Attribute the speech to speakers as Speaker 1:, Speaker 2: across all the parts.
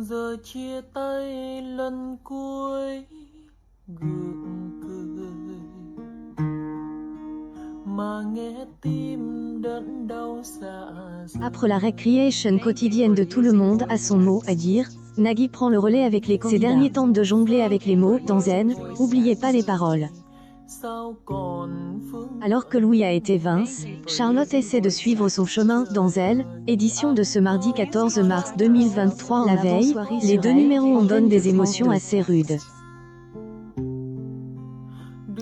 Speaker 1: Giờ chia tay lần cuối gượng cười mà nghe tim đớn đau dạ.
Speaker 2: Après la récréation quotidienne de tout le monde a son mot à dire, Nagui prend le relais avec les candidats. Ces derniers tentent de jongler avec les mots dans Zen, oubliez pas les paroles. Alors que Louis a été Vince, Charlotte essaie de suivre son chemin dans Elle, édition de ce mardi 14 mars 2023. La veille, les deux numéros en donnent des émotions assez rudes.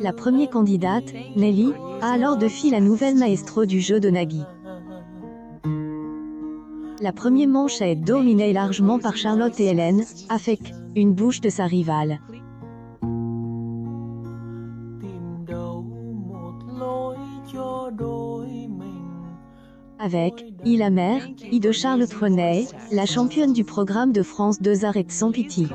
Speaker 2: La première candidate, Nelly, a alors de fil la nouvelle maestro du jeu de Nagui. La première manche a été dominée largement par Charlotte et Hélène, avec une bouche de sa rivale. Avec I la mère, I de Charlotte René, la championne du programme de France 2 arrête sans pitié.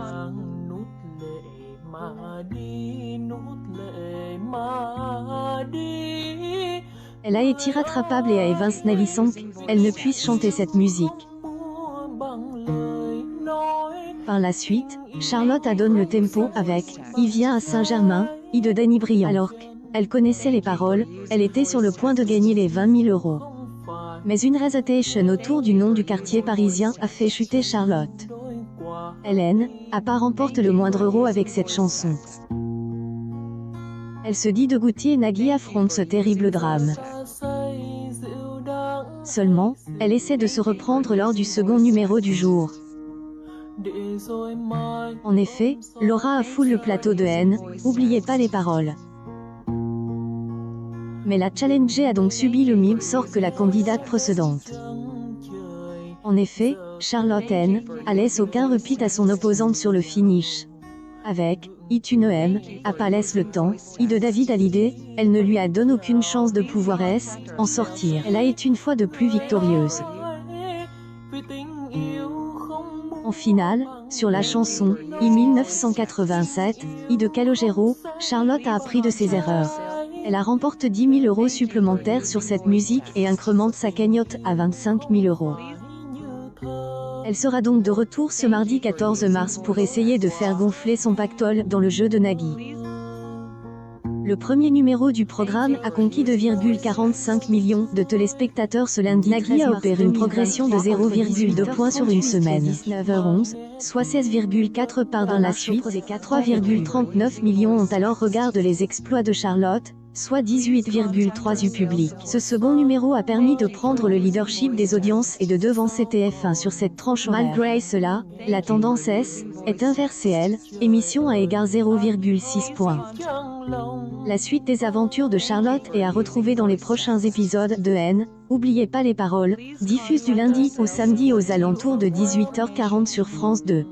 Speaker 2: Elle a été rattrapable et a Evans Nelly sans qu'elle ne puisse chanter cette musique. Par la suite, Charlotte adonne le tempo avec « Il vient à Saint-Germain », I de Danny Briand. Alors qu'elle connaissait les paroles, elle était sur le point de gagner les 20 000 €. Mais une récitation autour du nom du quartier parisien a fait chuter Charlotte. Hélène, à part remporte le moindre euro avec cette chanson. Elle se dit dégoûtée et Nagui affronte ce terrible drame. Seulement, elle essaie de se reprendre lors du second numéro du jour. En effet, Laura affoule le plateau de haine, oubliez pas les paroles. Mais la challenger a donc subi le même sort que la candidate précédente. En effet, Charlotte N. a laissé aucun repeat à son opposante sur le finish. Avec I tu ne aimes, à pas laisse le temps, I de David Hallyday, elle ne lui a donné aucune chance de pouvoir en sortir. Elle a été une fois de plus victorieuse. En finale, sur la chanson I 1987, I de Calogero, Charlotte a appris de ses erreurs. Elle a remporté 10 000 € supplémentaires sur cette musique et incrémente sa cagnotte à 25 000 €. Elle sera donc de retour ce mardi 14 mars pour essayer de faire gonfler son pactole dans le jeu de Nagui. Le premier numéro du programme a conquis 2,45 millions de téléspectateurs ce lundi. Nagui a opéré une progression de 0,2 points sur une semaine. 19h11, soit 16,4 parts dans la suite. 3,39 millions ont alors regardé les exploits de Charlotte, soit 18,3 du public. Ce second numéro a permis de prendre le leadership des audiences et de devancer TF1 sur cette tranche horaire. Malgré cela, la tendance est inversée. Émission à égard 0,6 points. La suite des aventures de Charlotte est à retrouver dans les prochains épisodes de N. Oubliez pas les paroles, diffuse du lundi au samedi aux alentours de 18h40 sur France 2.